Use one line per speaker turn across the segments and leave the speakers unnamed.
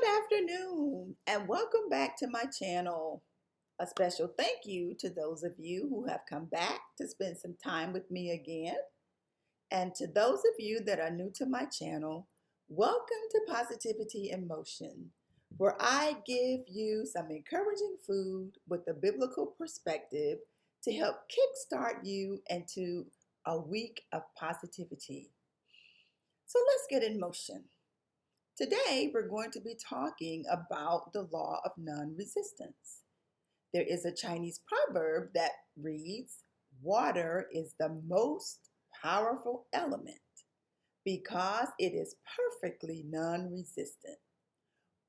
Good afternoon and welcome back to my channel. A special thank you to those of you who have come back to spend some time with me again. And to those of you that are new to my channel, welcome to Positivity in Motion, where I give you some encouraging food with a biblical perspective to help kickstart you into a week of positivity. So let's get in motion. Today, we're going to be talking about the law of non-resistance. There is a Chinese proverb that reads, "Water is the most powerful element because it is perfectly non-resistant.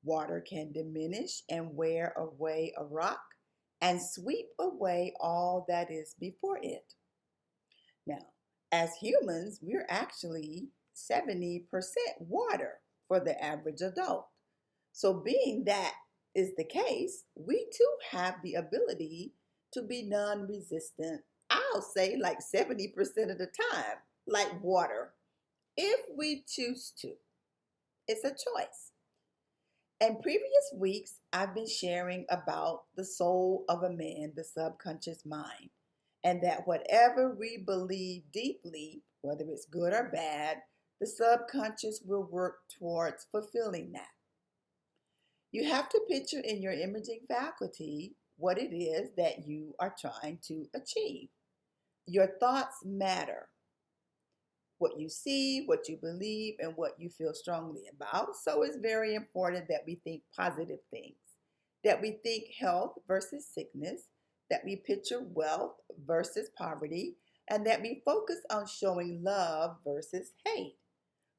Water can diminish and wear away a rock and sweep away all that is before it." Now, as humans, we're actually 70% water for the average adult. So, being that is the case, we too have the ability to be non resistant, I'll say like 70% of the time, like water, if we choose to. It's a choice. In previous weeks, I've been sharing about the soul of a man, the subconscious mind, and that whatever we believe deeply, whether it's good or bad, the subconscious will work towards fulfilling that. You have to picture in your imaging faculty what it is that you are trying to achieve. Your thoughts matter. What you see, what you believe, and what you feel strongly about. So it's very important that we think positive things, that we think health versus sickness, that we picture wealth versus poverty, and that we focus on showing love versus hate.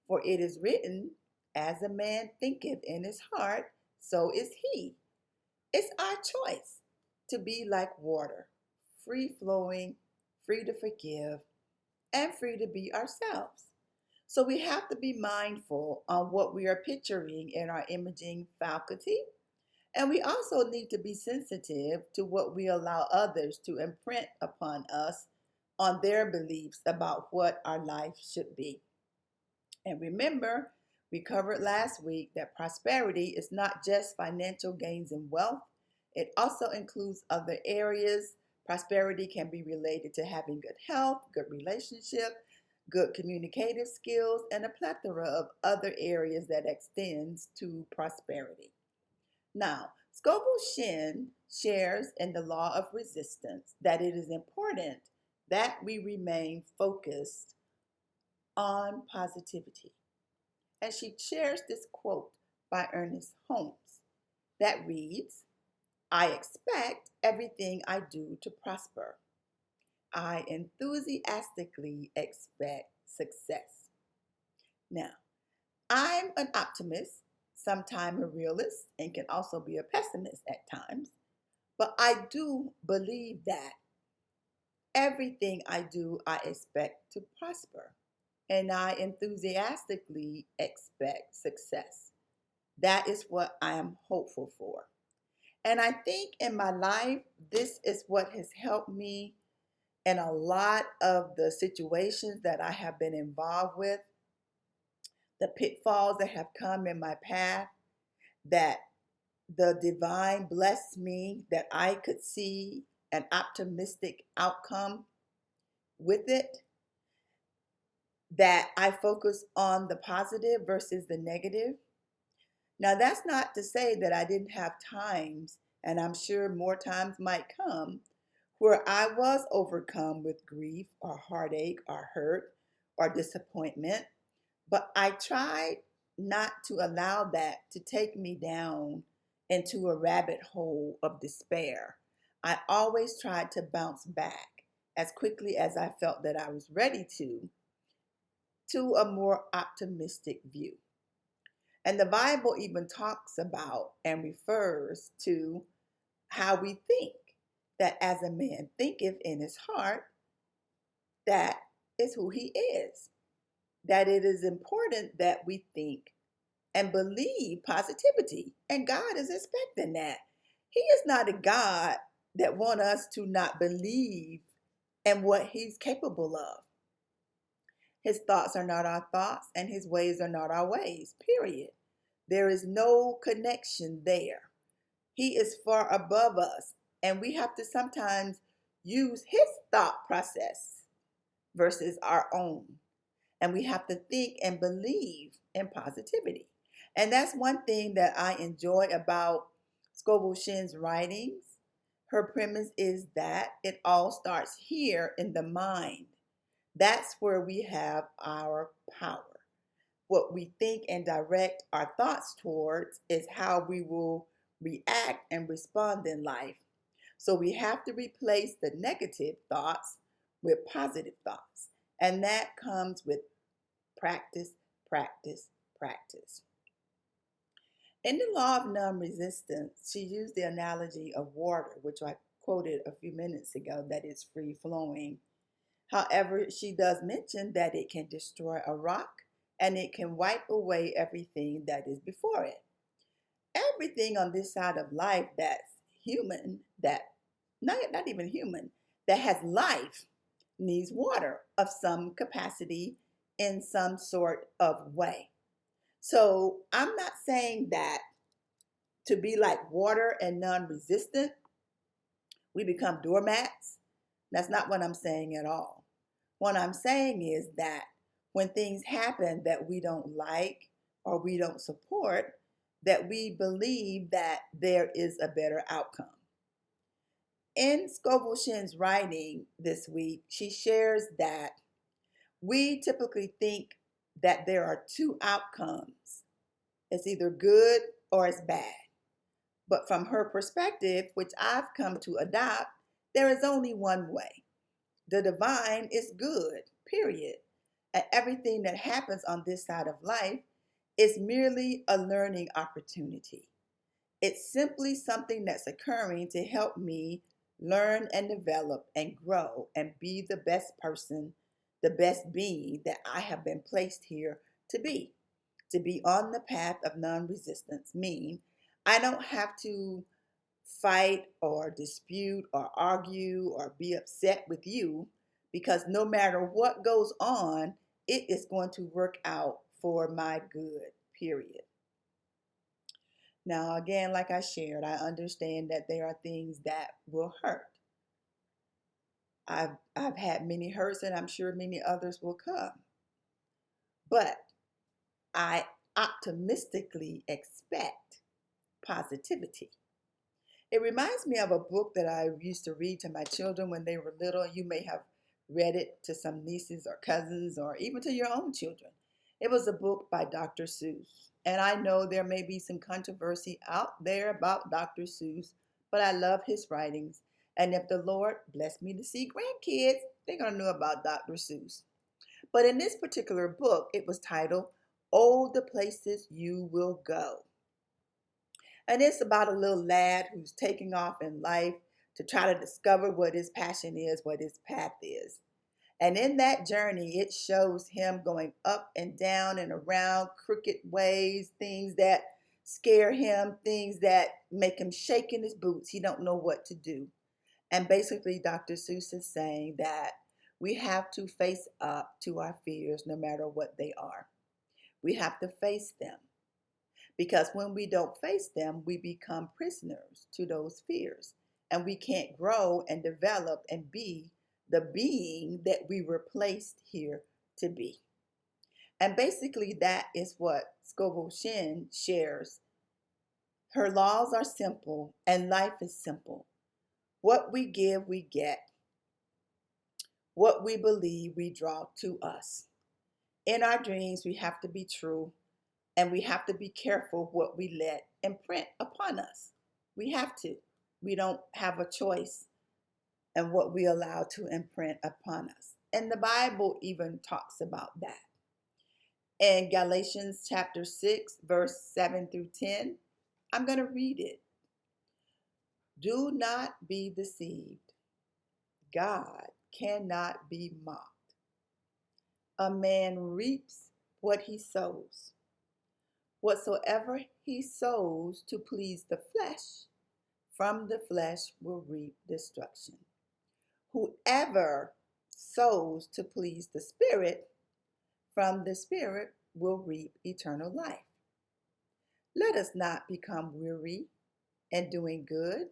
For it is written, "As a man thinketh in his heart, so is he." It's our choice to be like water, free flowing, free to forgive, and free to be ourselves. So we have to be mindful on what we are picturing in our imaging faculty. And we also need to be sensitive to what we allow others to imprint upon us on their beliefs about what our life should be. And remember, we covered last week that prosperity is not just financial gains and wealth, it also includes other areas. Prosperity can be related to having good health, good relationship, good communicative skills, and a plethora of other areas that extends to prosperity. Now, Scoville Shin shares in the law of resistance that it is important that we remain focused on positivity. And she shares this quote by Ernest Holmes that reads, "I expect everything I do to prosper. I enthusiastically expect success." Now, I'm an optimist, sometimes a realist, and can also be a pessimist at times, but I do believe that everything I do, I expect to prosper, and I enthusiastically expect success. That is what I am hopeful for. And I think in my life, this is what has helped me in a lot of the situations that I have been involved with, the pitfalls that have come in my path, that the divine blessed me that I could see an optimistic outcome with it, that I focus on the positive versus the negative. Now, that's not to say that I didn't have times, and I'm sure more times might come, where I was overcome with grief or heartache or hurt or disappointment, but I tried not to allow that to take me down into a rabbit hole of despair. I always tried to bounce back as quickly as I felt that I was ready to a more optimistic view. And the Bible even talks about and refers to how we think, that as a man thinketh in his heart, that is who he is. That it is important that we think and believe positivity. And God is expecting that. He is not a God that wants us to not believe in what he's capable of. His thoughts are not our thoughts, and his ways are not our ways, period. There is no connection there. He is far above us, and we have to sometimes use his thought process versus our own. And we have to think and believe in positivity. And that's one thing that I enjoy about Scoville Shin's writings. Her premise is that it all starts here in the mind. That's where we have our power. What we think and direct our thoughts towards is how we will react and respond in life. So we have to replace the negative thoughts with positive thoughts. And that comes with practice, practice, practice. In the law of non-resistance, she used the analogy of water, which I quoted a few minutes ago, that is free flowing. However, she does mention that it can destroy a rock and it can wipe away everything that is before it. Everything on this side of life that's human, that not even human, that has life needs water of some capacity in some sort of way. So I'm not saying that to be like water and non-resistant, we become doormats. That's not what I'm saying at all. What I'm saying is that when things happen that we don't like or we don't support, that we believe that there is a better outcome. In Scoville Shin's writing this week, she shares that we typically think that there are two outcomes. It's either good or it's bad. But from her perspective, which I've come to adopt, there is only one way. The divine is good, period. And everything that happens on this side of life is merely a learning opportunity. It's simply something that's occurring to help me learn and develop and grow and be the best person, the best being that I have been placed here to be. To be on the path of non-resistance mean I don't have to fight or dispute or argue or be upset with you, because no matter what goes on, it is going to work out for my good, period. Now, again, like I shared, I understand that there are things that will hurt. I've had many hurts, and I'm sure many others will come. But I optimistically expect positivity. It reminds me of a book that I used to read to my children when they were little. You may have read it to some nieces or cousins or even to your own children. It was a book by Dr. Seuss. And I know there may be some controversy out there about Dr. Seuss, but I love his writings. And if the Lord bless me to see grandkids, they're going to know about Dr. Seuss. But in this particular book, it was titled, Oh, the Places You Will Go. And it's about a little lad who's taking off in life to try to discover what his passion is, what his path is. And in that journey, it shows him going up and down and around crooked ways, things that scare him, things that make him shake in his boots. He don't know what to do. And basically, Dr. Seuss is saying that we have to face up to our fears no matter what they are. We have to face them. Because when we don't face them, we become prisoners to those fears. And we can't grow and develop and be the being that we were placed here to be. And basically, that is what Scoville Shin shares. Her laws are simple and life is simple. What we give, we get. What we believe, we draw to us. In our dreams, we have to be true. And we have to be careful what we let imprint upon us. We have to. We don't have a choice in what we allow to imprint upon us. And the Bible even talks about that. In Galatians chapter 6, verse 7 through 10, I'm going to read it. Do not be deceived. God cannot be mocked. A man reaps what he sows. Whatsoever he sows to please the flesh, from the flesh will reap destruction. Whoever sows to please the Spirit, from the Spirit will reap eternal life. Let us not become weary in doing good,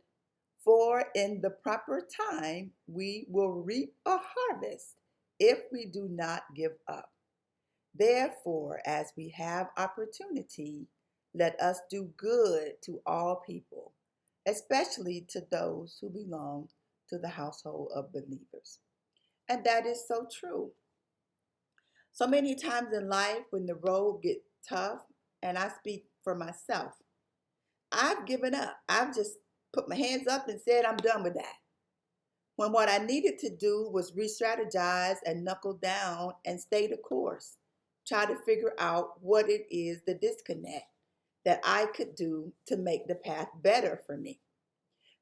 for in the proper time we will reap a harvest if we do not give up. Therefore, as we have opportunity, let us do good to all people, especially to those who belong to the household of believers. And that is so true. So many times in life, when the road gets tough, and I speak for myself, I've given up. I've just put my hands up and said, I'm done with that. When what I needed to do was re strategize and knuckle down and stay the course, try to figure out what it is, the disconnect that I could do to make the path better for me.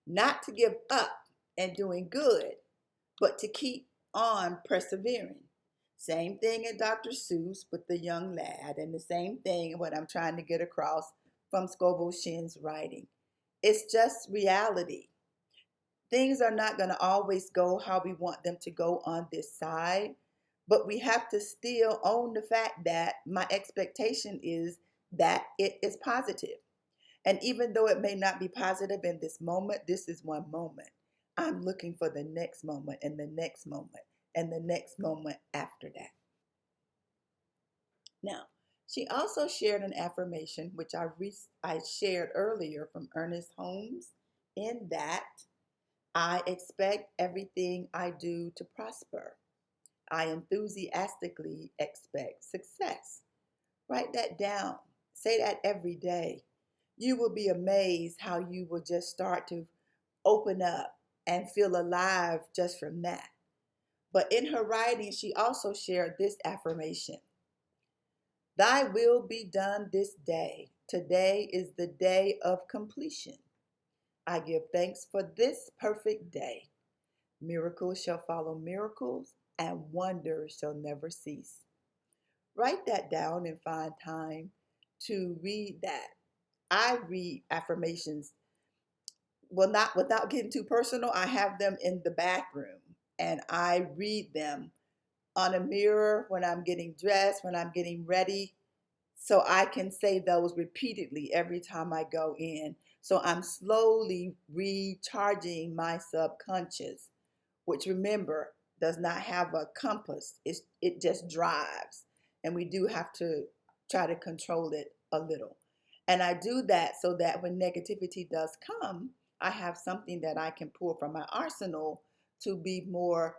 Not to give up and doing good, but to keep on persevering. Same thing in Dr. Seuss with the young lad, and the same thing in what I'm trying to get across from Scoville Shin's writing. It's just reality. Things are not going to always go how we want them to go on this side, but we have to still own the fact that my expectation is that it is positive. And even though it may not be positive in this moment, this is one moment. I'm looking for the next moment and the next moment and the next moment after that. Now, she also shared an affirmation, which I shared earlier from Ernest Holmes, in that I expect everything I do to prosper. I enthusiastically expect success. Write that down. Say that every day. You will be amazed how you will just start to open up and feel alive just from that. But in her writing, she also shared this affirmation: Thy will be done this day. Today is the day of completion. I give thanks for this perfect day. Miracles shall follow miracles, and wonders shall never cease. Write that down and find time to read that. I read affirmations, well, not without getting too personal. I have them in the bathroom and I read them on a mirror when I'm getting dressed, when I'm getting ready, so I can say those repeatedly every time I go in. So I'm slowly recharging my subconscious, which, remember, does not have a compass. It just drives. And we do have to try to control it a little. And I do that so that when negativity does come, I have something that I can pull from my arsenal to be more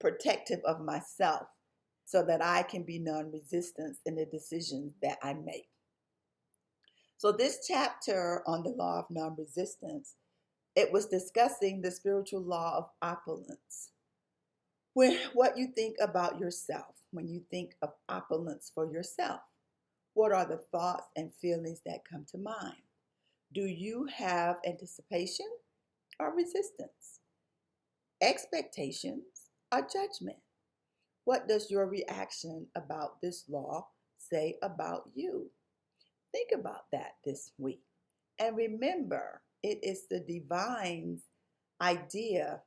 protective of myself so that I can be non-resistant in the decisions that I make. So this chapter on the law of non-resistance, it was discussing the spiritual law of opulence. What you think about yourself when you think of opulence for yourself. What are the thoughts and feelings that come to mind? Do you have anticipation or resistance? Expectations or judgment? What does your reaction about this law say about you? Think about that this week. And remember, it is the divine's idea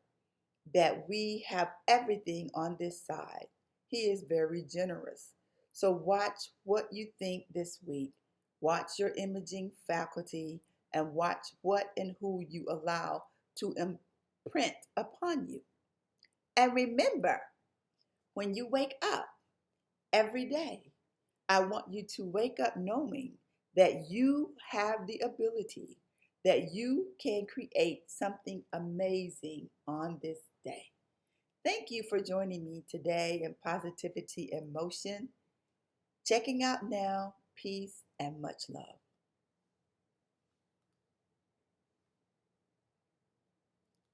that we have everything on this side. He is very generous. So watch what you think this week. Watch your imaging faculty and watch what and who you allow to imprint upon you. And remember, when you wake up every day, I want you to wake up knowing that you have the ability, that you can create something amazing on this day. Thank you for joining me today in Positivity and Motion. Checking out now. Peace and much love.